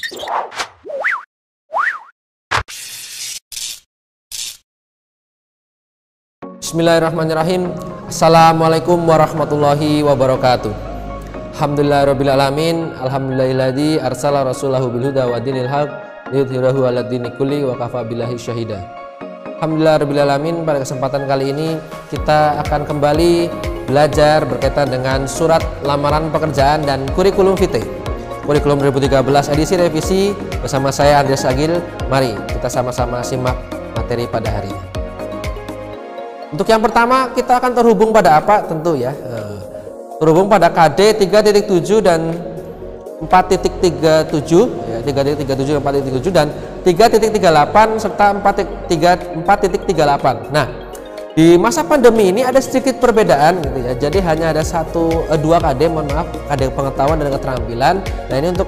Bismillahirrahmanirrahim. Assalamualaikum warahmatullahi wabarakatuh. Alhamdulillahirabbil alamin. Alhamdulillahilladzi arsala rasulahu bil huda wa dinil haq liyudhhirahu 'alad dini kulli wa kafa billahi syahida. Alhamdulillahirabbil alamin. Pada kesempatan kali ini kita akan kembali belajar berkaitan dengan surat lamaran pekerjaan dan kurikulum vitae. Kurikulum 2013 edisi revisi bersama saya Andreas Agil. Mari kita sama-sama simak materi pada hari ini. Untuk yang pertama kita akan terhubung pada apa? Tentu ya terhubung pada KD 3.7 dan 4.37 ya, 3.37 dan 4.37 dan 3.38 serta 4.38. Nah, di masa pandemi ini ada sedikit perbedaan gitu ya. Jadi hanya ada dua KD, mohon maaf, KD pengetahuan dan keterampilan. Nah, ini untuk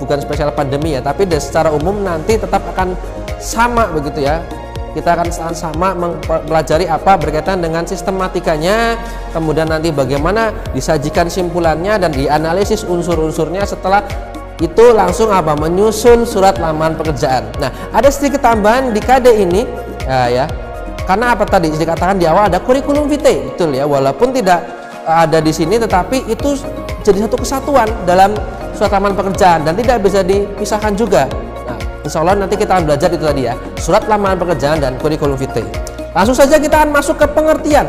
bukan spesial pandemi ya, tapi secara umum nanti tetap akan sama begitu ya. Kita akan sama mempelajari apa berkaitan dengan sistematikanya, kemudian nanti bagaimana disajikan simpulannya dan dianalisis unsur-unsurnya. Setelah itu langsung apa? Menyusun surat lamaran pekerjaan. Nah, ada sedikit tambahan di KD ini ya. Karena apa tadi dikatakan di awal ada kurikulum vitae, betul ya. Walaupun tidak ada di sini tetapi itu jadi satu kesatuan dalam surat lamaran pekerjaan dan tidak bisa dipisahkan juga. Insya Allah nanti kita akan belajar itu tadi ya, surat lamaran pekerjaan dan kurikulum vitae. Langsung saja kita akan masuk ke pengertian,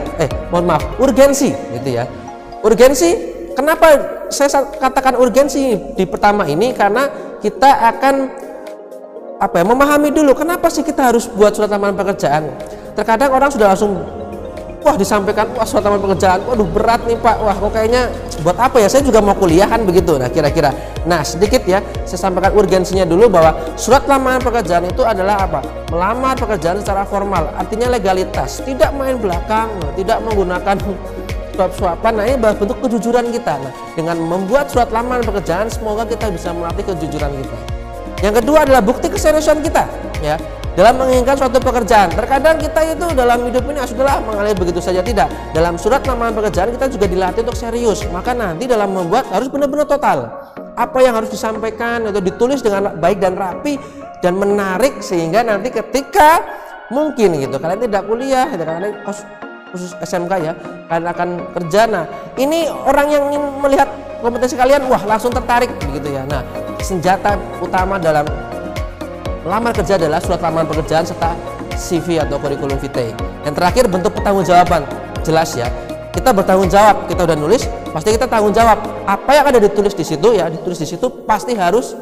urgensi gitu ya. Urgensi, kenapa saya katakan urgensi di pertama ini? Karena kita akan memahami dulu kenapa sih kita harus buat surat lamaran pekerjaan. Terkadang orang sudah langsung disampaikan, surat lamaran pekerjaan, waduh berat nih Pak, wah kok kayaknya buat apa ya, saya juga mau kuliah kan begitu. Nah kira-kira, nah sedikit ya saya sampaikan urgensinya dulu bahwa surat lamaran pekerjaan itu adalah apa? Melamar pekerjaan secara formal, artinya legalitas, tidak main belakang, tidak menggunakan suap-suapan. Nah ini bentuk kejujuran kita. Nah dengan membuat surat lamaran pekerjaan semoga kita bisa melatih kejujuran kita. Yang kedua adalah bukti keseriusan kita ya dalam menginginkan suatu pekerjaan. Terkadang kita itu dalam hidup ini sudahlah mengalir begitu saja, tidak. Dalam surat lamaran pekerjaan kita juga dilatih untuk serius. Maka nanti dalam membuat harus benar-benar total. Apa yang harus disampaikan atau ditulis dengan baik dan rapi dan menarik sehingga nanti ketika mungkin gitu kalian tidak kuliah, kalian khusus SMK ya, kalian akan kerja. Nah, ini orang yang ingin melihat kompetensi kalian, langsung tertarik begitu ya. Nah, senjata utama dalam melamar kerja adalah surat lamaran pekerjaan serta CV atau kurikulum vitae. Yang terakhir bentuk pertanggungjawaban, jelas ya. Kita bertanggung jawab, kita udah nulis, pasti kita tanggung jawab. Apa yang ada ditulis di situ ya, ditulis di situ pasti harus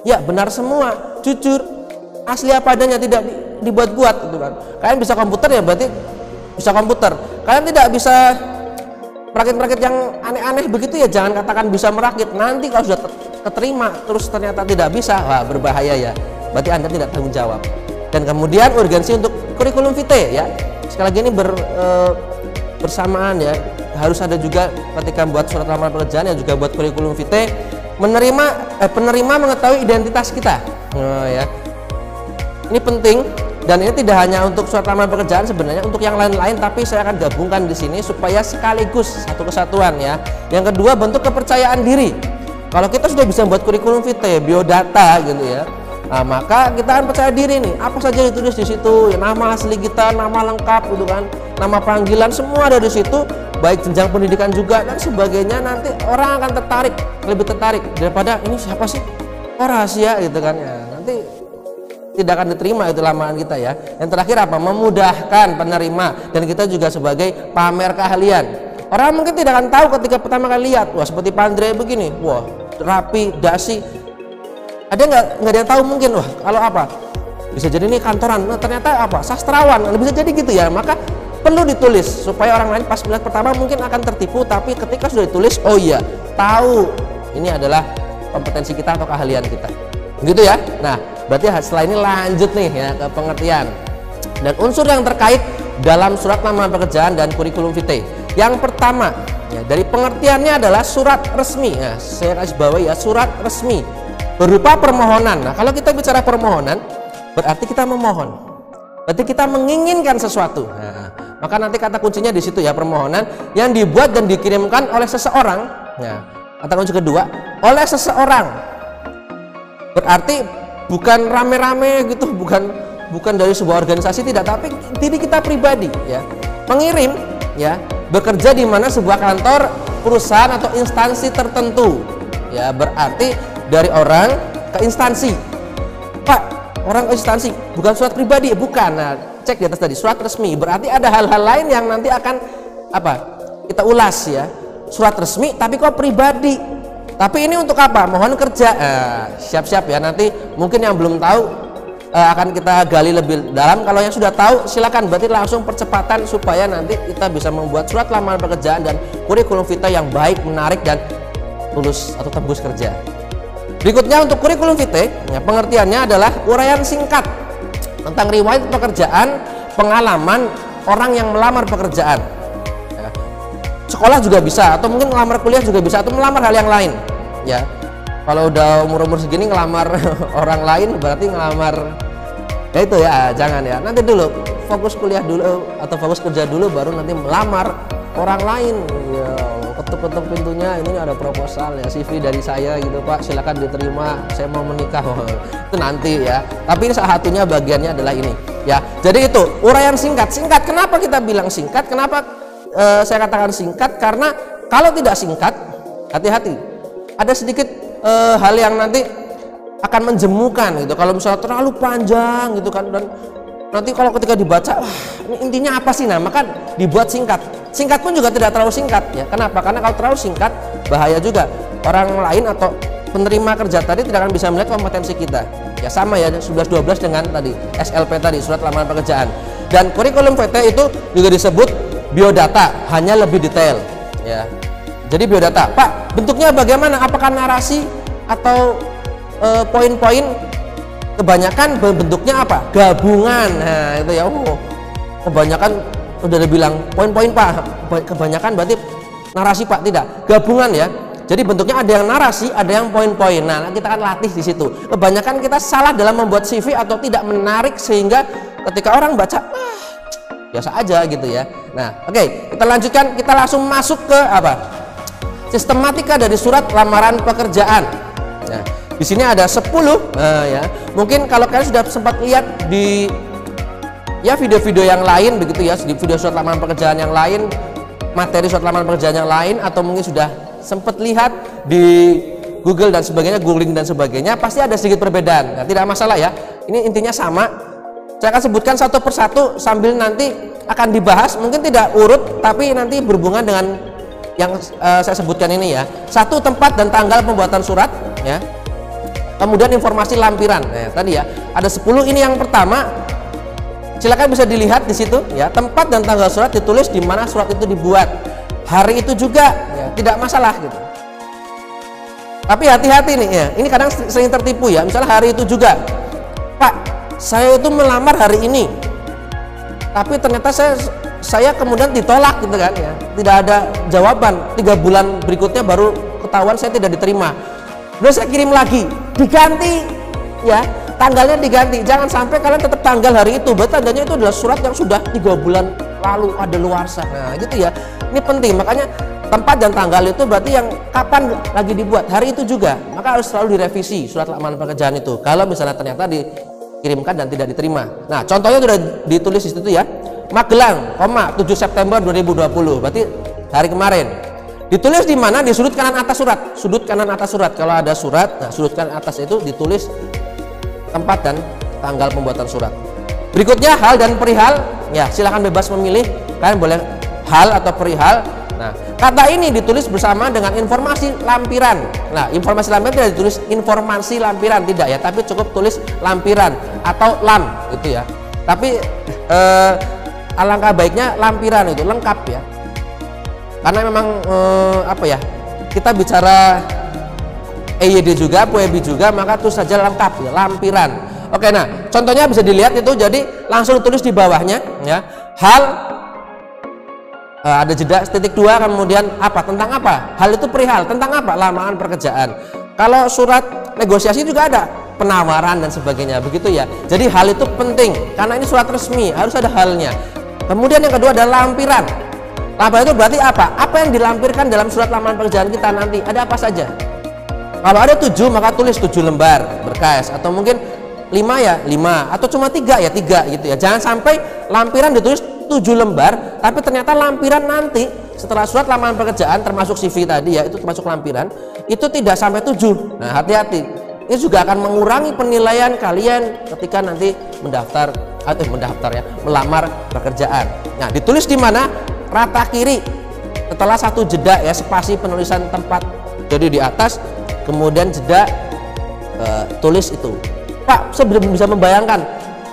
ya benar semua, jujur, asli apa adanya, tidak dibuat-buat gitu kan. Kalian bisa komputer ya berarti bisa komputer. Kalian tidak bisa merakit-merakit yang aneh-aneh begitu ya, jangan katakan bisa merakit. Nanti kalau sudah keterima terus ternyata tidak bisa, berbahaya ya. Berarti Anda tidak tanggung jawab. Dan kemudian urgensi untuk kurikulum vitae ya. Sekali lagi ini bersamaan ya. Harus ada juga ketika buat surat lamaran pekerjaan yang juga buat kurikulum vitae, penerima mengetahui identitas kita. Ya. Ini penting dan ini tidak hanya untuk surat lamaran pekerjaan, sebenarnya untuk yang lain-lain, tapi saya akan gabungkan di sini supaya sekaligus satu kesatuan ya. Yang kedua, bentuk kepercayaan diri. Kalau kita sudah bisa buat kurikulum vitae, biodata gitu ya. Nah, maka kita akan percaya diri nih, apa saja ditulis di situ, ya, nama asli kita, nama lengkap gitu kan, nama panggilan semua ada di situ, baik jenjang pendidikan juga dan sebagainya. Nanti orang akan lebih tertarik daripada ini siapa sih, rahasia gitu kan ya. Nanti tidak akan diterima itu lamaran kita ya. Yang terakhir apa? Memudahkan penerima dan kita juga sebagai pamer keahlian. Orang mungkin tidak akan tahu ketika pertama kali lihat, seperti Pak Andre begini, rapi, dasi. Ada nggak ada yang tahu mungkin, kalau apa bisa jadi ini kantoran, ternyata sastrawan, bisa jadi gitu ya. Maka perlu ditulis supaya orang lain pas melihat pertama mungkin akan tertipu, tapi ketika sudah ditulis, oh iya tahu ini adalah kompetensi kita atau keahlian kita gitu ya. Nah berarti setelah ini lanjut nih ya ke pengertian dan unsur yang terkait dalam surat lamaran pekerjaan dan kurikulum vitae. Yang pertama ya, dari pengertiannya adalah surat resmi. Nah, saya kasih bawahi ya, surat resmi berupa permohonan. Nah, kalau kita bicara permohonan, berarti kita memohon, berarti kita menginginkan sesuatu. Nah, maka nanti kata kuncinya di situ ya, permohonan yang dibuat dan dikirimkan oleh seseorang. Nah, kata kunci kedua, oleh seseorang Berarti bukan rame-rame gitu, bukan dari sebuah organisasi, tidak, tapi diri kita pribadi ya. Mengirim ya, bekerja di mana sebuah kantor, perusahaan atau instansi tertentu. Ya, berarti dari orang ke instansi. Pak, orang ke instansi, bukan surat pribadi, bukan. Nah, cek di atas tadi, surat resmi. Berarti ada hal-hal lain yang nanti akan apa? Kita ulas ya. Surat resmi tapi kok pribadi. Tapi ini untuk apa? Mohon kerja. Siap-siap ya, nanti mungkin yang belum tahu akan kita gali lebih dalam. Kalau yang sudah tahu silakan, berarti langsung percepatan supaya nanti kita bisa membuat surat lamaran pekerjaan dan kurikulum vitae yang baik, menarik dan lulus atau tembus kerja. Berikutnya untuk kurikulum vitae, ya, pengertiannya adalah uraian singkat tentang riwayat pekerjaan, pengalaman orang yang melamar pekerjaan. Ya. Sekolah juga bisa, atau mungkin melamar kuliah juga bisa, atau melamar hal yang lain. Ya, kalau udah umur segini ngelamar orang lain berarti ngelamar ya itu ya, jangan ya. Nanti dulu fokus kuliah dulu atau fokus kerja dulu, baru nanti melamar orang lain. Ya, ketuk-ketuk pintunya, ini ada proposal ya, CV dari saya gitu Pak, silakan diterima, saya mau menikah. Itu nanti ya. Tapi ini salah satunya bagiannya adalah ini ya. Jadi itu uraian singkat. Kenapa kita bilang singkat? Kenapa saya katakan singkat? Karena kalau tidak singkat, hati-hati. Ada sedikit hal yang nanti akan menjemukan gitu. Kalau misalnya terlalu panjang gitu kan, dan nanti kalau ketika dibaca, wah ini intinya apa sih? Nah, maka dibuat singkat. Singkat pun juga tidak terlalu singkat ya. Kenapa? Karena kalau terlalu singkat bahaya juga. Orang lain atau penerima kerja tadi tidak akan bisa melihat kompetensi kita. Ya sama ya, 11-12 dengan tadi SLP tadi, surat lamaran pekerjaan. Dan kurikulum vitae itu juga disebut biodata, hanya lebih detail ya. Jadi biodata, Pak, bentuknya bagaimana? Apakah narasi atau poin-poin? Kebanyakan bentuknya apa? Gabungan. Nah, itu ya. Kebanyakan udah dibilang poin-poin Pak. Kebanyakan berarti narasi Pak, tidak. Gabungan ya. Jadi bentuknya ada yang narasi, ada yang poin-poin. Nah, kita akan latih di situ. Kebanyakan kita salah dalam membuat CV atau tidak menarik sehingga ketika orang baca, biasa aja gitu ya. Nah, oke, kita lanjutkan. Kita langsung masuk ke apa? Sistematika dari surat lamaran pekerjaan. Nah, di sini ada 10 ya. Mungkin kalau kalian sudah sempat lihat di ya video-video yang lain begitu ya, di video surat lamaran pekerjaan yang lain, materi surat lamaran pekerjaan yang lain, atau mungkin sudah sempat lihat di Google dan sebagainya, googling dan sebagainya, pasti ada sedikit perbedaan. Nah, tidak masalah ya. Ini intinya sama. Saya akan sebutkan satu persatu sambil nanti akan dibahas. Mungkin tidak urut, tapi nanti berhubungan dengan yang saya sebutkan ini ya. Satu, tempat dan tanggal pembuatan surat ya. Kemudian informasi lampiran. Nah, tadi ya ada 10. Ini yang pertama. Silakan bisa dilihat di situ ya. Tempat dan tanggal surat ditulis di mana surat itu dibuat. Hari itu juga ya, tidak masalah gitu. Tapi hati-hati nih ya. Ini kadang sering tertipu ya. Misalnya hari itu juga, Pak, saya itu melamar hari ini. Tapi ternyata saya kemudian ditolak gitu kan ya. Tidak ada jawaban. 3 bulan berikutnya baru ketahuan saya tidak diterima. Lalu saya kirim lagi, diganti ya, tanggalnya diganti. Jangan sampai kalian tetap tanggal hari itu, berarti tandanya itu adalah surat yang sudah 3 bulan lalu ada luarsa. Nah gitu ya, ini penting. Makanya tempat dan tanggal itu berarti yang kapan lagi dibuat, hari itu juga. Maka harus selalu direvisi surat lamaran pekerjaan itu kalau misalnya ternyata dikirimkan dan tidak diterima. Nah contohnya sudah ditulis di situ ya, Magelang, 7 September 2020, berarti hari kemarin. Ditulis di mana? Di sudut kanan atas surat. Sudut kanan atas surat. Kalau ada surat, nah sudut kanan atas itu ditulis tempat dan tanggal pembuatan surat. Berikutnya hal dan perihal. Ya, silahkan bebas memilih. Kalian boleh hal atau perihal. Nah, kata ini ditulis bersama dengan informasi lampiran. Nah, informasi lampiran tidak ditulis informasi lampiran, tidak ya, tapi cukup tulis lampiran atau lam gitu ya. Tapi alangkah baiknya lampiran itu lengkap ya. Karena memang apa ya, kita bicara EYD juga, PUEB juga, maka itu saja lengkap ya, lampiran. Oke, nah contohnya bisa dilihat itu, jadi langsung tulis di bawahnya ya, hal ada jeda titik 2, kemudian apa, tentang apa, hal itu perihal tentang apa, lamaran pekerjaan. Kalau surat negosiasi juga ada penawaran dan sebagainya begitu ya. Jadi hal itu penting karena ini surat resmi, harus ada halnya. Kemudian yang kedua adalah lampiran. Lampiran itu berarti apa? Apa yang dilampirkan dalam surat lamaran pekerjaan kita nanti, ada apa saja? Kalau ada 7 maka tulis 7 lembar berkas, atau mungkin 5 ya 5, atau cuma 3 ya 3 gitu ya. Jangan sampai lampiran ditulis 7 lembar tapi ternyata lampiran nanti setelah surat lamaran pekerjaan termasuk CV tadi ya, itu termasuk lampiran, itu tidak sampai 7. Nah, hati-hati. Ini juga akan mengurangi penilaian kalian ketika nanti mendaftar ya, melamar pekerjaan. Nah, ditulis di mana? Rata kiri. Setelah satu jeda ya, spasi penulisan tempat. Jadi di atas, kemudian jeda tulis itu. Pak, saya belum bisa membayangkan.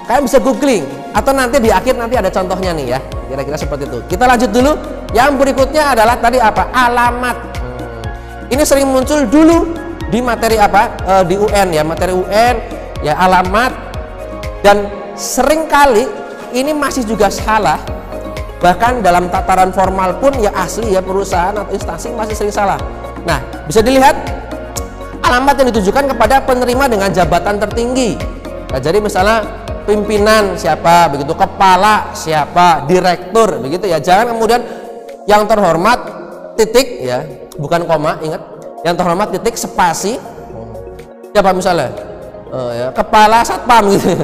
Kalian bisa googling atau nanti di akhir nanti ada contohnya nih ya. Kira-kira seperti itu. Kita lanjut dulu. Yang berikutnya adalah tadi apa? Alamat. Ini sering muncul dulu di materi apa? Di UN ya, materi UN ya, alamat. Dan seringkali ini masih juga salah. Bahkan dalam tataran formal pun ya asli ya, perusahaan atau instansi masih sering salah. Nah, bisa dilihat alamat yang ditujukan kepada penerima dengan jabatan tertinggi. Nah, jadi misalnya pimpinan siapa, begitu, kepala siapa, direktur, begitu ya. Jangan kemudian yang terhormat titik ya, bukan koma, ingat. Yang terhormat titik spasi siapa misalnya, ya, kepala satpam gitu.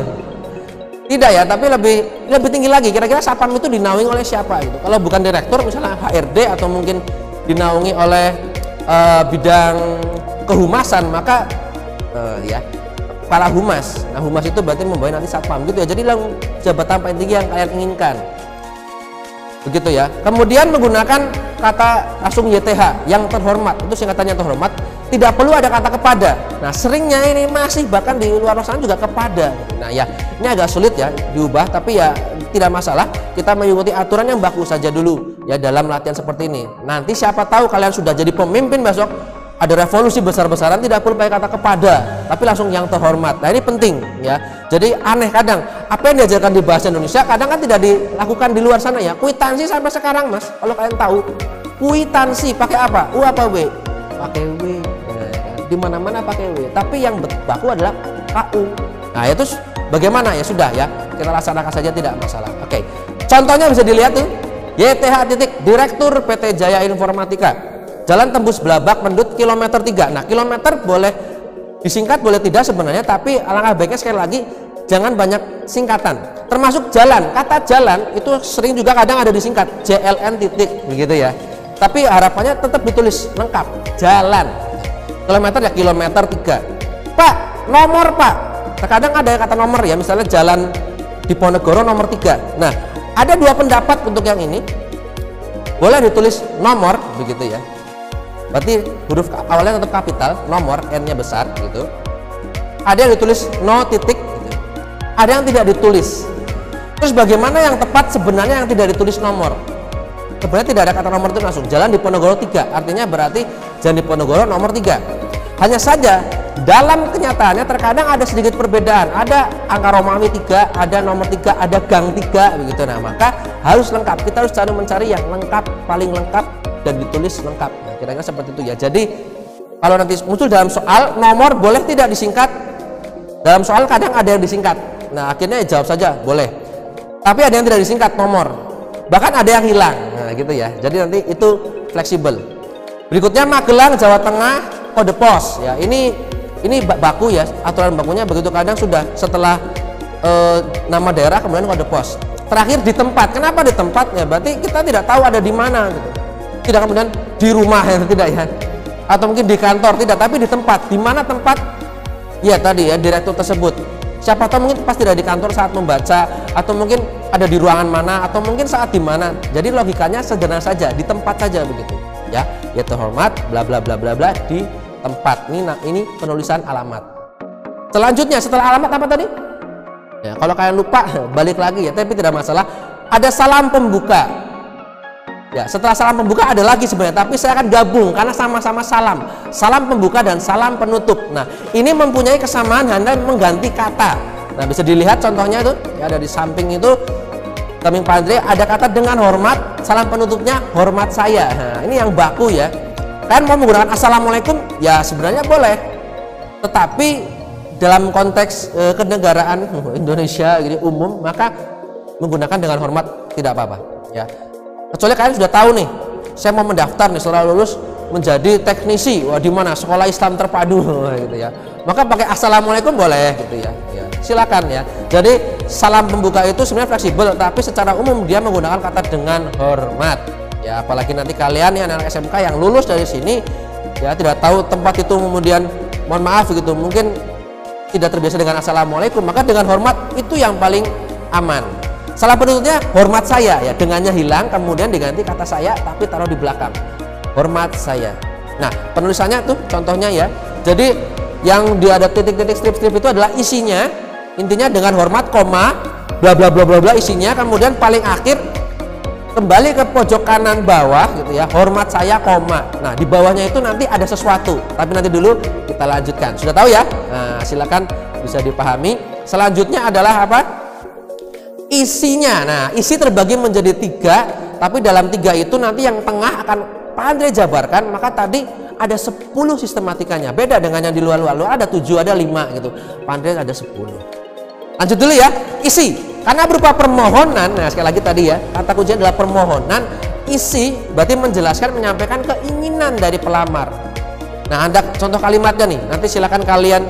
Tidak ya, tapi lebih tinggi lagi. Kira-kira satpam itu dinaungi oleh siapa gitu. Kalau bukan direktur misalnya HRD, atau mungkin dinaungi oleh bidang kehumasan, maka ya kepala humas. Nah, humas itu berarti membawahi nanti satpam gitu ya. Jadi jabatan paling tinggi yang kalian inginkan. Begitu ya. Kemudian menggunakan kata langsung YTH, yang terhormat. Itu singkatannya terhormat. Tidak perlu ada kata kepada. Nah, seringnya ini masih bahkan di luar sana juga kepada. Nah, ya, ini agak sulit ya diubah, tapi ya tidak masalah. Kita mengikuti aturan yang baku saja dulu ya dalam latihan seperti ini. Nanti siapa tahu kalian sudah jadi pemimpin besok, ada revolusi besar-besaran, tidak perlu pakai kata kepada, tapi langsung yang terhormat. Nah, ini penting ya. Jadi aneh kadang apa yang diajarkan di bahasa Indonesia kadang kan tidak dilakukan di luar sana ya. Kwitansi sampai sekarang Mas, kalau kalian tahu, kwitansi pakai apa? U apa W? Pakai W. Nah, di mana-mana pakai W. Tapi yang baku adalah KU. Nah, itu bagaimana ya, sudah ya. Kita laksanakan saja, tidak masalah. Oke. Contohnya bisa dilihat tuh. YTH titik Direktur PT Jaya Informatika. Jalan Tembus Blabak Mendut kilometer 3. Nah, kilometer boleh disingkat boleh tidak sebenarnya, tapi alangkah baiknya sekali lagi jangan banyak singkatan. Termasuk jalan, kata jalan itu sering juga kadang ada disingkat JLN titik begitu ya. Tapi harapannya tetap ditulis lengkap, jalan. Kilometer ya kilometer 3. Pak, nomor Pak. Terkadang ada kata nomor ya, misalnya jalan Diponegoro nomor 3. Nah, ada dua pendapat untuk yang ini. Boleh ditulis nomor begitu ya. Berarti huruf awalnya tetap kapital, nomor, N-nya besar gitu. Ada yang ditulis no titik gitu. Ada yang tidak ditulis. Terus bagaimana yang tepat sebenarnya yang tidak ditulis nomor? Sebenarnya tidak ada kata nomor itu langsung. Jalan Diponegoro 3, artinya berarti Jalan Diponegoro nomor 3. Hanya saja dalam kenyataannya terkadang ada sedikit perbedaan. Ada angka Romawi 3, ada nomor 3, ada gang 3 begitu. Nah, maka harus lengkap. Kita harus mencari yang lengkap, paling lengkap dan ditulis lengkap. Nah, kira-kira seperti itu ya. Jadi kalau nanti muncul dalam soal nomor boleh tidak disingkat. Dalam soal kadang ada yang disingkat. Nah, akhirnya jawab saja boleh. Tapi ada yang tidak disingkat nomor. Bahkan ada yang hilang. Nah, gitu ya. Jadi nanti itu fleksibel. Berikutnya Magelang, Jawa Tengah, kode pos. Ya, ini baku ya. Aturan bakunya begitu, kadang sudah setelah nama daerah kemudian kode pos. Terakhir di tempat. Kenapa di tempat? Ya, berarti kita tidak tahu ada di mana gitu. Tidak kemudian di rumah ya, tidak ya, atau mungkin di kantor, tidak, tapi di tempat. Di mana tempat? Ya tadi ya, direktur tersebut. Siapa tahu mungkin pas tidak di kantor saat membaca, atau mungkin ada di ruangan mana, atau mungkin saat di mana. Jadi logikanya sederhana saja, di tempat saja begitu ya. Ya terhormat bla bla bla bla bla di tempat. Ini penulisan alamat. Selanjutnya setelah alamat apa tadi? Ya, kalau kalian lupa balik lagi ya, tapi tidak masalah. Ada salam pembuka. Ya, setelah salam pembuka ada lagi sebenarnya, tapi saya akan gabung karena sama-sama salam. Salam pembuka dan salam penutup. Nah, ini mempunyai kesamaan, hanya mengganti kata. Nah, bisa dilihat contohnya itu, ya, ada di samping itu, samping Padre ada kata dengan hormat, salam penutupnya hormat saya. Nah, ini yang baku ya. Kalian mau menggunakan assalamualaikum, ya sebenarnya boleh. Tetapi dalam konteks kenegaraan Indonesia ini umum, maka menggunakan dengan hormat tidak apa-apa. Ya. Kecuali kalian sudah tahu nih, saya mau mendaftar nih setelah lulus menjadi teknisi, wah di mana sekolah Islam terpadu gitu ya, maka pakai assalamualaikum boleh gitu ya, silakan ya. Jadi salam pembuka itu sebenarnya fleksibel, tapi secara umum dia menggunakan kata dengan hormat ya. Apalagi nanti kalian yang anak SMK yang lulus dari sini ya tidak tahu tempat itu, kemudian mohon maaf gitu mungkin tidak terbiasa dengan assalamualaikum, maka dengan hormat itu yang paling aman. Salah penutupnya hormat saya ya, dengannya hilang kemudian diganti kata saya tapi taruh di belakang, hormat saya. Nah penulisannya tuh contohnya ya, jadi yang dia ada titik-titik strip-strip itu adalah isinya, intinya dengan hormat koma bla bla bla bla bla isinya, kemudian paling akhir kembali ke pojok kanan bawah gitu ya, hormat saya koma. Nah di bawahnya itu nanti ada sesuatu, tapi nanti dulu kita lanjutkan. Sudah tahu ya? Nah silakan bisa dipahami. Selanjutnya adalah apa? Isinya. Nah isi terbagi menjadi 3, tapi dalam 3 itu nanti yang tengah akan Pak Andre jabarkan, maka tadi ada 10 sistematikanya, beda dengan yang di luar-luar ada 7, ada 5 gitu, Pak Andre ada 10. Lanjut dulu ya, isi karena berupa permohonan. Nah sekali lagi tadi ya, kata kuncinya adalah permohonan. Isi berarti menjelaskan, menyampaikan keinginan dari pelamar. Nah ada contoh kalimatnya nih, nanti silakan kalian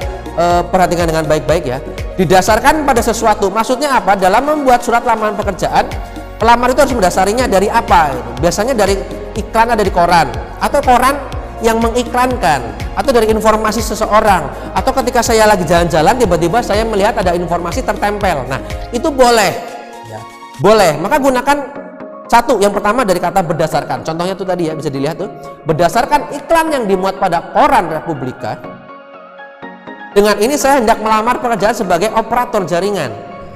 perhatikan dengan baik-baik ya. Didasarkan pada sesuatu, maksudnya apa? Dalam membuat surat lamaran pekerjaan, pelamar itu harus mendasarinya dari apa? Biasanya dari iklan ada di koran, atau koran yang mengiklankan, atau dari informasi seseorang, atau ketika saya lagi jalan-jalan tiba-tiba saya melihat ada informasi tertempel. Nah itu boleh ya, boleh. Maka gunakan satu, yang pertama dari kata berdasarkan, contohnya tuh tadi ya, bisa dilihat tuh, berdasarkan iklan yang dimuat pada koran Republika, dengan ini saya hendak melamar pekerjaan sebagai operator jaringan,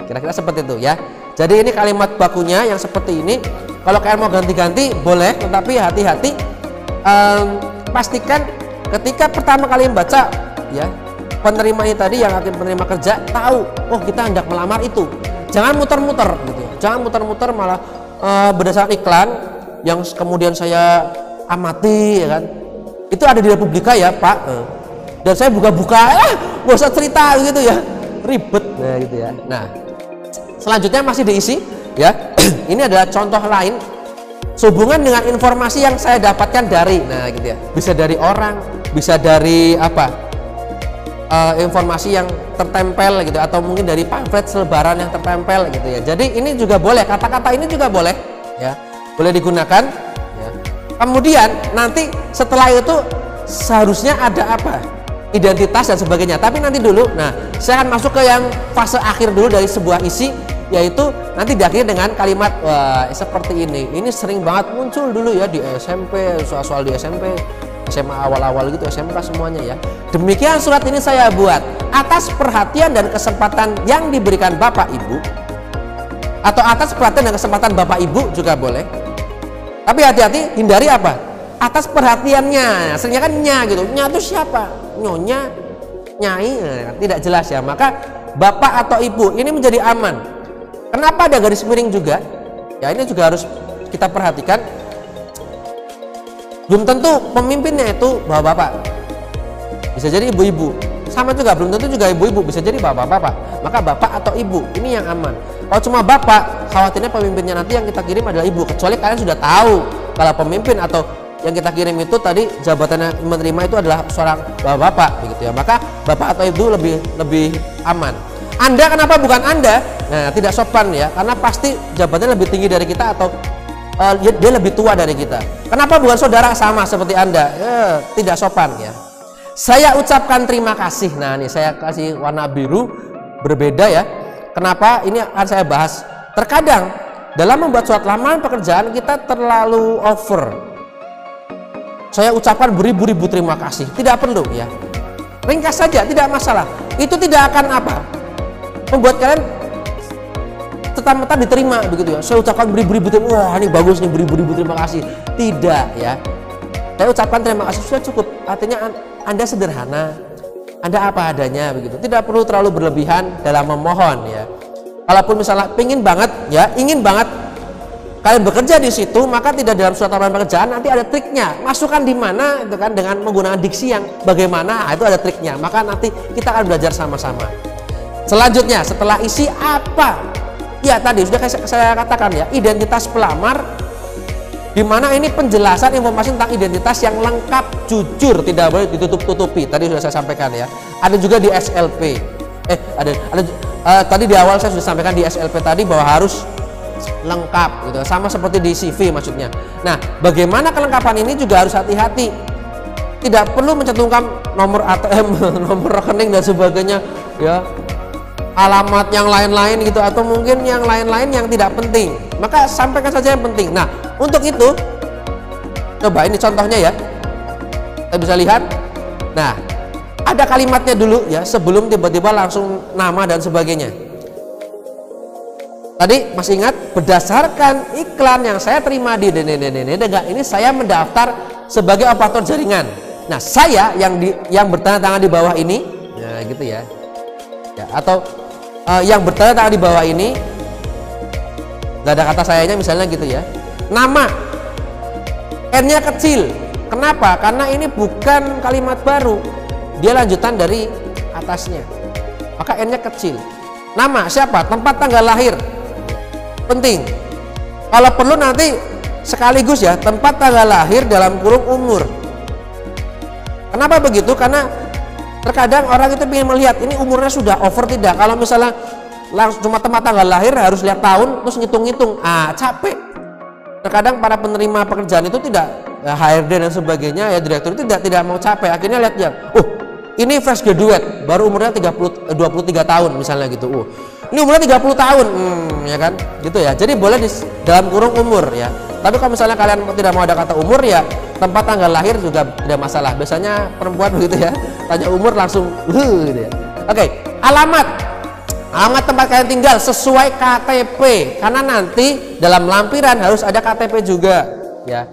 kira-kira seperti itu ya. Jadi ini kalimat bakunya yang seperti ini. Kalau kalian mau ganti-ganti boleh, tetapi hati-hati, pastikan ketika pertama kali membaca ya, penerima ini tadi yang akan penerima kerja tahu, oh kita hendak melamar itu. Jangan muter-muter gitu ya. Jangan muter-muter malah berdasarkan iklan yang kemudian saya amati ya kan. Itu ada di Republika ya Pak. Dan saya buka-buka, gak usah cerita gitu ya, ribet nah gitu ya. Nah selanjutnya masih diisi ya. Ini adalah contoh lain sehubungan dengan informasi yang saya dapatkan dari, nah gitu ya, bisa dari orang, bisa dari apa, informasi yang tertempel gitu, atau mungkin dari pamflet selebaran yang tertempel gitu ya. Jadi ini juga boleh, kata-kata ini juga boleh ya, boleh digunakan ya. Kemudian nanti setelah itu seharusnya ada apa, identitas dan sebagainya, tapi nanti dulu. Nah saya akan masuk ke yang fase akhir dulu dari sebuah isi, yaitu nanti diakhiri dengan kalimat wah seperti ini. Ini sering banget muncul dulu ya di SMP, soal-soal di SMP, SMA awal-awal gitu, SMK semuanya ya. Demikian surat ini saya buat atas perhatian dan kesempatan yang diberikan Bapak Ibu, atau atas perhatian dan kesempatan Bapak Ibu juga boleh. Tapi hati-hati, hindari apa? Atas perhatiannya. Seringnya kan nya gitu. Nya itu siapa? Nyonya, nyai, tidak jelas ya. Maka Bapak atau Ibu ini menjadi aman. Kenapa ada garis miring juga? Ya ini juga harus kita perhatikan. Belum tentu pemimpinnya itu bapak-bapak, bisa jadi ibu-ibu. Sama juga, belum tentu juga ibu-ibu, bisa jadi bapak-bapak. Maka bapak atau ibu ini yang aman. Kalau cuma bapak, khawatirnya pemimpinnya nanti yang kita kirim adalah ibu. Kecuali kalian sudah tahu kalau pemimpin atau yang kita kirim itu tadi jabatannya menerima itu adalah seorang bapak-bapak begitu ya. Maka bapak atau ibu lebih aman. Anda kenapa bukan Anda? Nah tidak sopan ya, karena pasti jabatannya lebih tinggi dari kita, atau dia lebih tua dari kita. Kenapa bukan saudara sama seperti Anda? Tidak sopan ya. Saya ucapkan terima kasih. Nah ini saya kasih warna biru berbeda ya. Kenapa? Ini akan saya bahas. Terkadang dalam membuat surat lamaran pekerjaan kita terlalu over. Saya ucapkan beribu-ribu terima kasih. Tidak perlu ya. Ringkas saja, tidak masalah. Itu tidak akan apa, membuat kalian serta-merta diterima begitu ya. Saya ucapkan beribu-ribu terima kasih. Wah ini bagus nih, beribu-ribu terima kasih. Tidak ya. Saya ucapkan terima kasih sudah cukup. Artinya Anda sederhana, Anda apa adanya begitu. Tidak perlu terlalu berlebihan dalam memohon ya. Kalaupun misalnya ingin banget ya, ingin banget kalian bekerja di situ, maka tidak dalam surat lamaran pekerjaan, nanti ada triknya. Masukkan di mana itu kan, dengan menggunakan diksi yang bagaimana, itu ada triknya. Maka nanti kita akan belajar sama-sama. Selanjutnya setelah isi apa? Ya tadi sudah saya katakan ya, identitas pelamar di mana ini penjelasan informasi tentang identitas yang lengkap, jujur, tidak boleh ditutup-tutupi. Tadi sudah saya sampaikan ya. Ada juga di SLP. Tadi di awal saya sudah sampaikan di SLP tadi bahwa harus lengkap gitu, sama seperti di CV maksudnya. Nah, bagaimana kelengkapan ini juga harus hati-hati. Tidak perlu mencantumkan nomor ATM, nomor rekening dan sebagainya ya. Alamat yang lain-lain gitu, atau mungkin yang lain-lain yang tidak penting, maka sampaikan saja yang penting. Nah, untuk itu coba ini contohnya ya, kita bisa lihat. Nah, ada kalimatnya dulu ya sebelum tiba-tiba langsung nama dan sebagainya. Tadi masih ingat, berdasarkan iklan yang saya terima di ini saya mendaftar sebagai operator jaringan. Nah, saya yang bertanda tangan di bawah ini, nah gitu ya, atau yang bertanda tangan di bawah ini nggak ada kata sayanya misalnya gitu ya. Nama N-nya kecil. Kenapa? Karena ini bukan kalimat baru, dia lanjutan dari atasnya, maka N-nya kecil. Nama siapa? Tempat tanggal lahir penting. Kalau perlu nanti sekaligus ya, tempat tanggal lahir dalam kurung umur. Kenapa begitu? Karena terkadang orang itu ingin melihat ini umurnya sudah over tidak. Kalau misalnya langsung cuma tempat tanggal lahir harus lihat tahun terus ngitung-ngitung, capek. Terkadang para penerima pekerjaan itu tidak, HRD dan sebagainya ya, direktur itu tidak mau capek. Akhirnya lihat ya, ini fresh graduate, baru umurnya 23 tahun misalnya gitu. Ini umurnya 30 tahun, ya kan? Gitu ya. Jadi boleh di dalam kurung umur ya. Tapi kalau misalnya kalian tidak mau ada kata umur ya, tempat tanggal lahir juga tidak masalah. Biasanya perempuan begitu ya, tanya umur langsung gitu ya. Oke, alamat tempat kalian tinggal sesuai KTP, karena nanti dalam lampiran harus ada KTP juga ya.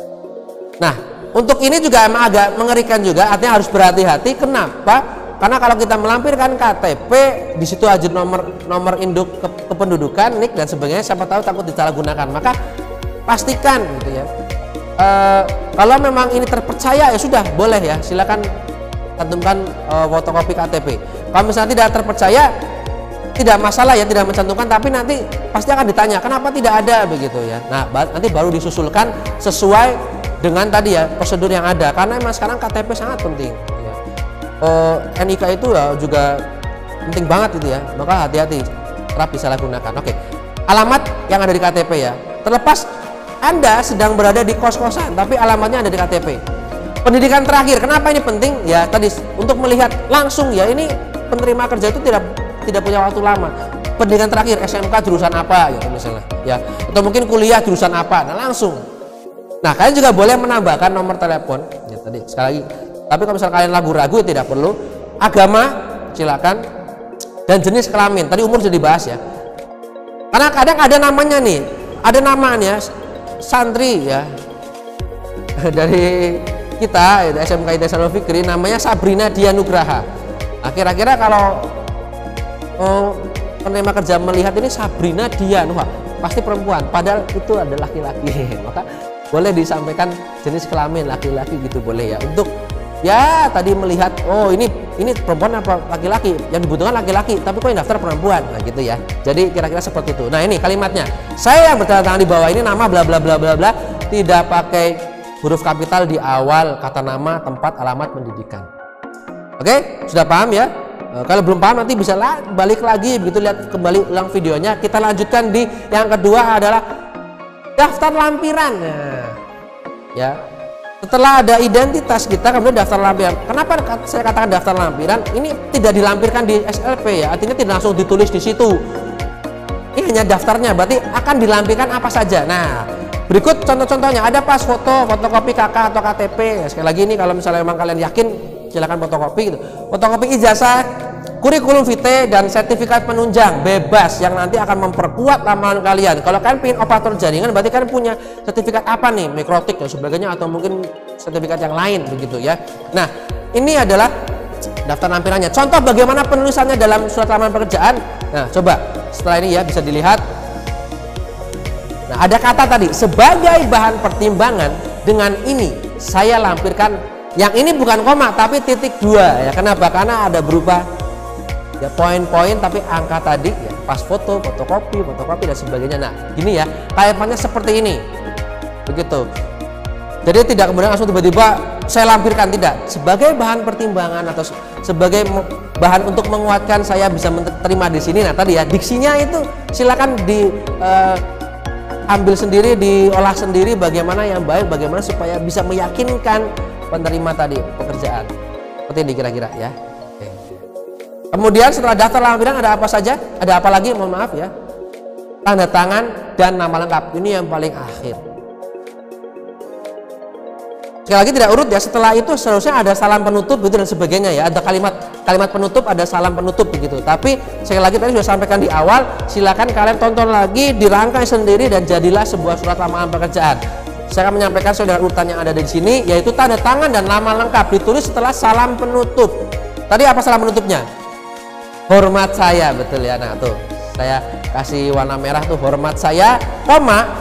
Nah, untuk ini juga emang agak mengerikan juga, artinya harus berhati-hati. Kenapa? Karena kalau kita melampirkan KTP, di situ aja nomor induk kependudukan, NIK dan sebagainya, siapa tahu takut disalahgunakan. Maka pastikan gitu ya. Kalau memang ini terpercaya ya sudah boleh ya, silakan cantumkan fotokopi KTP. Kalau misalnya tidak terpercaya, tidak masalah ya, tidak mencantumkan, tapi nanti pasti akan ditanya kenapa tidak ada begitu ya. Nah, nanti baru disusulkan sesuai dengan tadi ya prosedur yang ada, karena memang sekarang KTP sangat penting ya. NIK itu ya juga penting banget itu ya, maka hati-hati kerap disalahgunakan. Oke, alamat yang ada di KTP ya, terlepas Anda sedang berada di kos-kosan tapi alamatnya ada di KTP. Pendidikan terakhir, kenapa ini penting ya? Tadi untuk melihat langsung ya, ini penerima kerja itu tidak punya waktu lama. Pendidikan terakhir SMK jurusan apa gitu misalnya ya, atau mungkin kuliah jurusan apa, nah langsung. Nah, kalian juga boleh menambahkan nomor telepon ya tadi sekali lagi. Tapi kalau misalnya kalian ragu-ragu ya tidak perlu. Agama silakan, dan jenis kelamin tadi umur sudah dibahas ya. Karena kadang ada namanya nih, ada namanya santri ya dari kita ya, SMK Hidayat Fikri, namanya Sabrina Dianugraha. Nah, kira-kira kalau penerima kerja melihat ini Sabrina Dian, wah pasti perempuan, padahal itu adalah laki-laki. Maka boleh disampaikan jenis kelamin laki-laki gitu, boleh ya, untuk ya tadi melihat ini perempuan apa laki-laki, yang dibutuhkan laki-laki tapi kok yang daftar perempuan, nah gitu ya. Jadi kira-kira seperti itu. Nah, ini kalimatnya, saya yang bertanda tangan di bawah ini nama bla bla bla bla bla, tidak pakai huruf kapital di awal kata nama, tempat, alamat, pendidikan. Oke, sudah paham ya? Kalau belum paham nanti bisa balik lagi begitu, lihat kembali ulang videonya. Kita lanjutkan di yang kedua adalah daftar lampiran. Nah, ya. Setelah ada identitas kita, kemudian daftar lampiran. Kenapa saya katakan daftar lampiran? Ini tidak dilampirkan di SLP ya, artinya tidak langsung ditulis di situ. Ini hanya daftarnya, berarti akan dilampirkan apa saja. Nah, berikut contoh-contohnya. Ada pas fotokopi KK atau KTP. Ya, sekali lagi ini kalau misalnya memang kalian yakin, silakan fotokopi gitu. Fotokopi ijazah, kurikulum vitae, dan sertifikat penunjang bebas yang nanti akan memperkuat lamaran kalian. Kalau kalian ingin operator jaringan, berarti kalian punya sertifikat apa nih, mikrotik dan sebagainya, atau mungkin sertifikat yang lain begitu ya. Nah, ini adalah daftar lampirannya. Contoh bagaimana penulisannya dalam surat lamaran pekerjaan. Nah, coba setelah ini ya bisa dilihat. Nah, ada kata tadi sebagai bahan pertimbangan, dengan ini saya lampirkan, yang ini bukan koma tapi titik 2 ya. Kenapa? Karena ada berupa ya poin-poin tapi angka tadi ya, pas fotokopi dan sebagainya. Nah, gini ya, kalimatnya seperti ini begitu. Jadi tidak kemudian langsung tiba-tiba saya lampirkan, tidak. Sebagai bahan pertimbangan atau sebagai bahan untuk menguatkan saya bisa menerima di sini. Nah tadi ya diksinya itu silakan ambil sendiri, diolah sendiri bagaimana yang baik, bagaimana supaya bisa meyakinkan penerima tadi pekerjaan. Seperti ini kira-kira ya. Oke. Kemudian setelah daftar lampiran ada apa saja? Ada apa lagi? Mohon maaf ya. Tanda tangan dan nama lengkap. Ini yang paling akhir. Sekali lagi tidak urut ya, setelah itu seharusnya ada salam penutup gitu dan sebagainya ya, ada kalimat penutup, ada salam penutup begitu. Tapi sekali lagi tadi sudah sampaikan di awal, silakan kalian tonton lagi, dirangkai sendiri dan jadilah sebuah surat lamaran pekerjaan. Saya akan menyampaikan sesuai dengan urutan yang ada di sini, yaitu tanda tangan dan nama lengkap ditulis setelah salam penutup. Tadi apa salam penutupnya? Hormat saya, betul ya. Nah tuh saya kasih warna merah tuh, hormat saya, koma,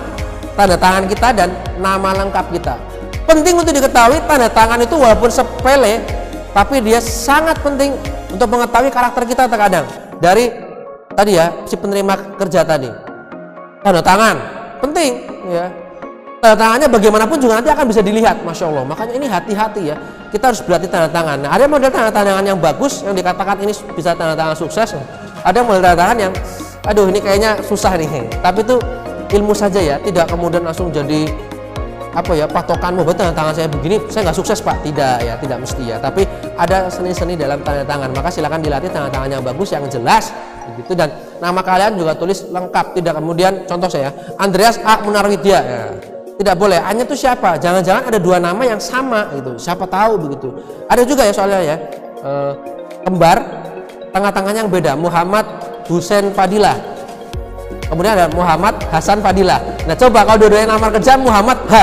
tanda tangan kita dan nama lengkap kita. Penting untuk diketahui tanda tangan itu walaupun sepele, tapi dia sangat penting untuk mengetahui karakter kita terkadang. Dari tadi ya si penerima kerja tadi, tanda tangan penting ya. Tanda tangannya bagaimanapun juga nanti akan bisa dilihat, masya Allah. Makanya ini hati-hati ya. Kita harus berlatih tanda tangan. Nah, ada model tanda tangan yang bagus yang dikatakan ini bisa tanda tangan sukses. Ada model tanda tangan yang, aduh ini kayaknya susah nih. Tapi itu ilmu saja ya, tidak kemudian langsung jadi apa ya patokanmu, betul tanda tangan saya begini saya nggak sukses pak, tidak ya, tidak mesti ya, tapi ada seni-seni dalam tanda tangan. Maka silakan dilatih tanda tangan yang bagus, yang jelas begitu, dan nama kalian juga tulis lengkap, tidak kemudian contoh saya Andreas A. Munarwidya ya. Tidak boleh, hanya itu siapa, jangan-jangan ada dua nama yang sama gitu, siapa tahu begitu. Ada juga ya soalnya ya kembar tengah-tengahnya yang beda, Muhammad Husain Fadilah, kemudian ada Muhammad Hasan Fadilah. Nah coba kalau dua-duanya nama kerja Muhammad H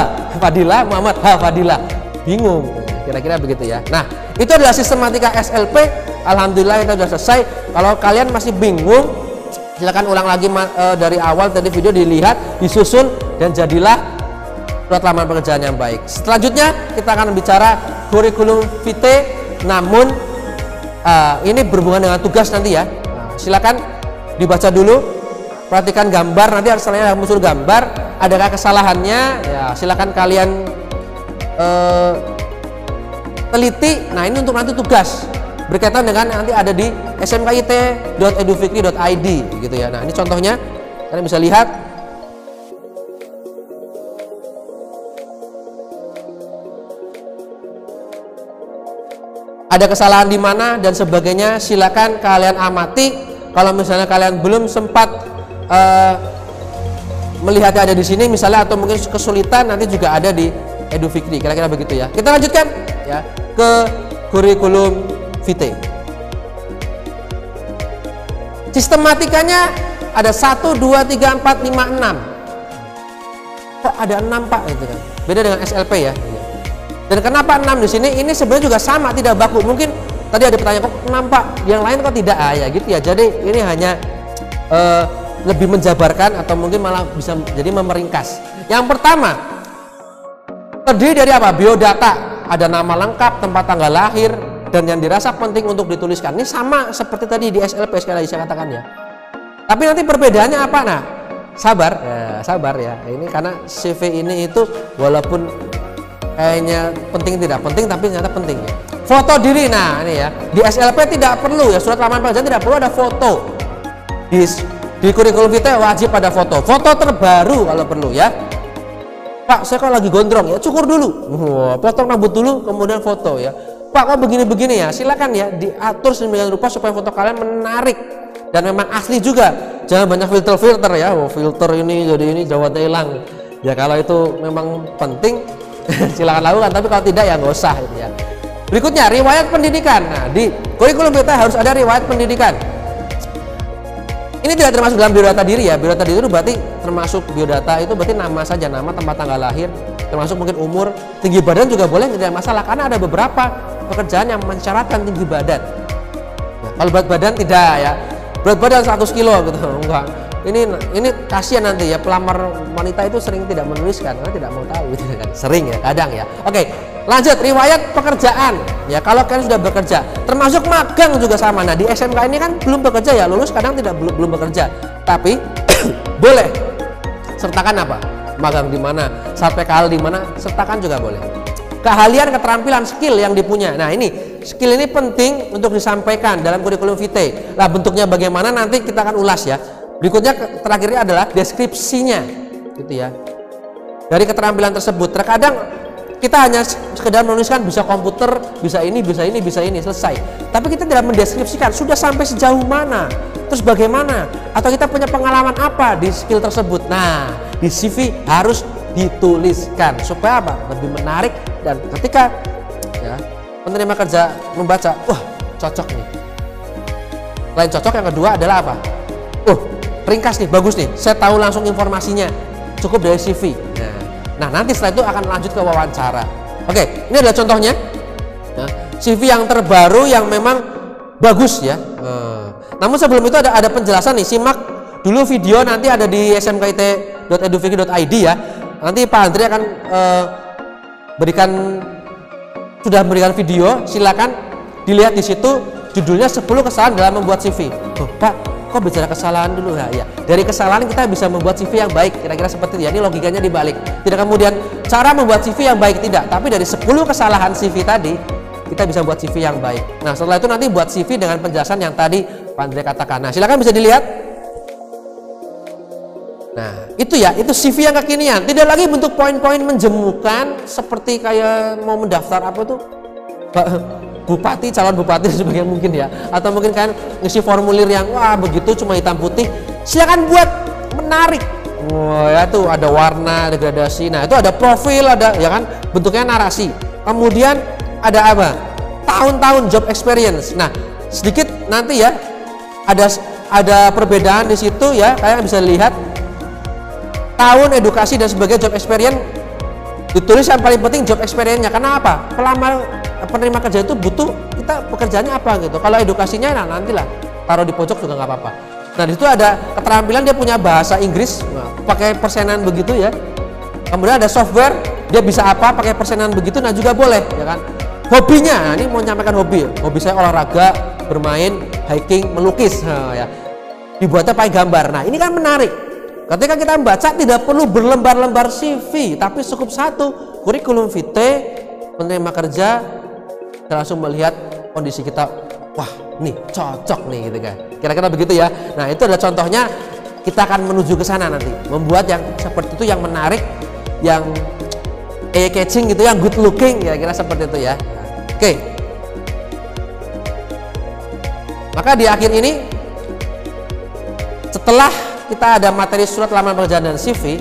Fadilah, Muhammad H Fadilah, bingung kira-kira begitu ya. Nah itu adalah sistematika SLP. Alhamdulillah kita sudah selesai. Kalau kalian masih bingung, silakan ulang lagi dari awal tadi video, dilihat, disusun, dan jadilah surat lamaran pekerjaan yang baik. Selanjutnya kita akan bicara kurikulum vitae, namun ini berhubungan dengan tugas nanti ya. Silakan dibaca dulu, perhatikan gambar, nanti setelahnya muncul gambar, adakah kesalahannya ya silakan kalian teliti. Nah ini untuk nanti tugas berkaitan dengan nanti ada di smkit.edufikri.id gitu ya. Nah ini contohnya kalian bisa lihat. Ada kesalahan di mana dan sebagainya, silakan kalian amati. Kalau misalnya kalian belum sempat melihatnya ada di sini misalnya, atau mungkin kesulitan, nanti juga ada di Edufikri, kira-kira begitu ya. Kita lanjutkan ya ke kurikulum vitae. Sistematikanya ada 1, 2, 3, 4, 5, 6. Kok ada 6 pak itu kan? Beda dengan SLP ya. Dan kenapa 6 di sini? Ini sebenarnya juga sama, tidak baku. Mungkin tadi ada pertanyaan kok 6 pak, yang lain kok tidak ya gitu ya. Jadi ini hanya lebih menjabarkan atau mungkin malah bisa jadi memeringkas. Yang pertama terdiri dari apa? Biodata, ada nama lengkap, tempat tanggal lahir, dan yang dirasa penting untuk dituliskan. Ini sama seperti tadi di SLP, sekali lagi saya katakan ya. Tapi nanti perbedaannya apa? Nah sabar ya, ini karena CV ini itu walaupun kayaknya penting tidak penting, tapi ternyata penting ya. Foto diri, nah ini ya di SLP tidak perlu ya, surat lamaran pekerjaan tidak perlu ada foto. Di kurikulum vitae wajib ada foto terbaru kalau perlu ya. Pak saya kok lagi gondrong ya, cukur dulu, potong rambut dulu, kemudian foto ya. Pak kok begini-begini ya, silakan ya diatur sedemikian rupa supaya foto kalian menarik dan memang asli juga. Jangan banyak filter ya, filter ini jadi ini jawabnya hilang ya. Kalau itu memang penting silakan lakukan, tapi kalau tidak ya nggak usah gitu ya. Berikutnya riwayat pendidikan. Nah di kurikulum vitae harus ada riwayat pendidikan. Ini tidak termasuk dalam biodata diri ya. Biodata diri itu berarti termasuk biodata itu berarti nama saja, nama, tempat tanggal lahir, termasuk mungkin umur, tinggi badan juga boleh, tidak masalah karena ada beberapa pekerjaan yang mensyaratkan tinggi badan. Nah, kalau berat badan tidak ya, berat badan 100 kilo gitu enggak. Ini kasihan nanti ya, pelamar wanita itu sering tidak menuliskan karena tidak mau tahu gitu kan. Sering ya, kadang ya. Oke, lanjut riwayat pekerjaan. Ya, kalau kalian sudah bekerja, termasuk magang juga sama. Nah, di SMK ini kan belum bekerja ya, lulus kadang belum bekerja. Tapi boleh sertakan apa? magang di mana, saat PKL di mana, sertakan juga boleh. Keahlian, keterampilan, skill yang dipunya. Nah ini skill ini penting untuk disampaikan dalam kurikulum vitae. Nah bentuknya bagaimana nanti kita akan ulas ya. Berikutnya terakhirnya adalah deskripsinya, gitu ya. Dari keterampilan tersebut, terkadang kita hanya sekedar menuliskan bisa komputer, bisa ini, bisa ini, bisa ini, selesai. Tapi kita tidak mendeskripsikan sudah sampai sejauh mana, terus bagaimana, atau kita punya pengalaman apa di skill tersebut. Nah, di CV harus dituliskan supaya apa? Lebih menarik dan ketika ya, penerima kerja membaca, wah cocok nih. Selain cocok, yang kedua adalah apa? Ringkas nih, bagus nih. Saya tahu langsung informasinya, cukup dari CV. Nah, nanti setelah itu akan lanjut ke wawancara. Oke, ini adalah contohnya. Nah, CV yang terbaru yang memang bagus ya. Namun sebelum itu ada penjelasan nih. Simak dulu video nanti ada di smkit.edufikri.id ya. Nanti Pak Andre akan sudah memberikan video. Silakan dilihat di situ. Judulnya 10 kesalahan dalam membuat CV. Pak, kok bicara kesalahan dulu ya? Dari kesalahan kita bisa membuat CV yang baik, kira-kira seperti itu ya. Ini logikanya dibalik. Tidak kemudian cara membuat CV yang baik, tidak, tapi dari 10 kesalahan CV tadi kita bisa buat CV yang baik. Nah setelah itu nanti buat CV dengan penjelasan yang tadi Pak Andre katakan. Nah silakan bisa dilihat. Nah itu ya, itu CV yang kekinian, tidak lagi bentuk poin-poin menjemukan seperti kayak mau mendaftar apa tuh bupati, calon bupati sebagian mungkin ya, atau mungkin kan ngisi formulir yang wah begitu cuma hitam putih. Silakan buat menarik. Wah ya tuh ada warna, ada gradasi. Nah itu ada profil, ada ya kan bentuknya narasi. Kemudian ada apa? Tahun-tahun job experience. Nah sedikit nanti ya ada perbedaan di situ ya. Kalian bisa lihat tahun edukasi dan sebagai job experience ditulis yang paling penting job experience-nya. Karena apa? Penerima kerja itu butuh kita pekerjaannya apa gitu. Kalau edukasinya nah nantilah taruh di pojok juga nggak apa-apa. Nah di situ ada keterampilan, dia punya bahasa Inggris, pakai persenan begitu ya. Kemudian ada software, dia bisa apa pakai persenan begitu, nah juga boleh ya kan. Hobinya, nah ini mau nyampaikan hobi saya olahraga, bermain, hiking, melukis, nah, ya. Dibuatnya pakai gambar. Nah ini kan menarik. Ketika kita membaca tidak perlu berlembar-lembar CV, tapi cukup satu kurikulum vitae penerima kerja langsung melihat kondisi kita, wah nih cocok nih gitu kan, kira-kira begitu ya. Nah itu adalah contohnya, kita akan menuju ke sana nanti, membuat yang seperti itu, yang menarik, yang eye-catching gitu, yang good looking, kira-kira seperti itu ya. Oke, maka di akhir ini setelah kita ada materi surat lamaran pekerjaan dan CV,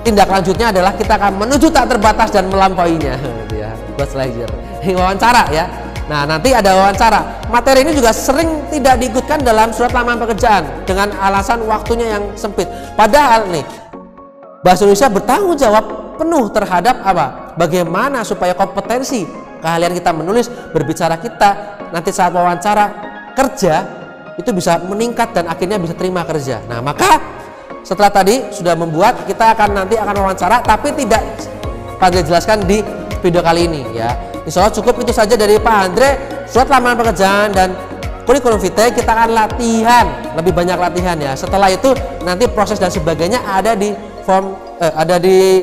tindak lanjutnya adalah kita akan menuju tak terbatas dan melampauinya gitu ya, buat belajar. Wawancara ya. Nah nanti ada wawancara. Materi ini juga sering tidak diikutkan dalam surat lamaran pekerjaan dengan alasan waktunya yang sempit. Padahal nih Bahasa Indonesia bertanggung jawab penuh terhadap apa? Bagaimana supaya kompetensi keahlian kita menulis, berbicara kita nanti saat wawancara kerja itu bisa meningkat dan akhirnya bisa terima kerja. Nah maka setelah tadi sudah membuat, kita nanti akan wawancara, tapi tidak Pak Andre jelaskan di video kali ini ya. Insya Allah cukup itu saja dari Pak Andre, surat lamaran pekerjaan dan kurikulum vitae. Kita akan latihan, lebih banyak latihan ya. Setelah itu nanti proses dan sebagainya ada di form, ada di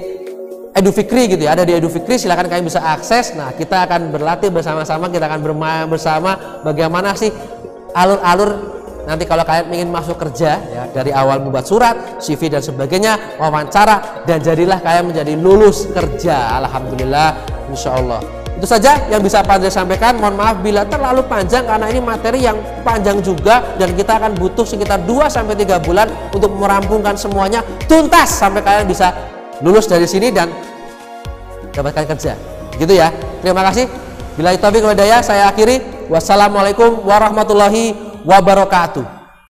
Edufikri gitu ya, ada di Edufikri, silahkan kalian bisa akses. Nah kita akan berlatih bersama-sama, kita akan bermain bersama bagaimana sih alur-alur nanti kalau kalian ingin masuk kerja ya, dari awal membuat surat, CV dan sebagainya, wawancara, dan jadilah kalian menjadi lulus kerja. Alhamdulillah, insya Allah. Itu saja yang bisa Pak Andre sampaikan. Mohon maaf bila terlalu panjang karena ini materi yang panjang juga dan kita akan butuh sekitar 2-3 bulan untuk merampungkan semuanya tuntas sampai kalian bisa lulus dari sini dan dapatkan kerja. Gitu ya. Terima kasih. Billahi taufiq wal hidayah, saya akhiri. Wassalamualaikum warahmatullahi wabarakatuh.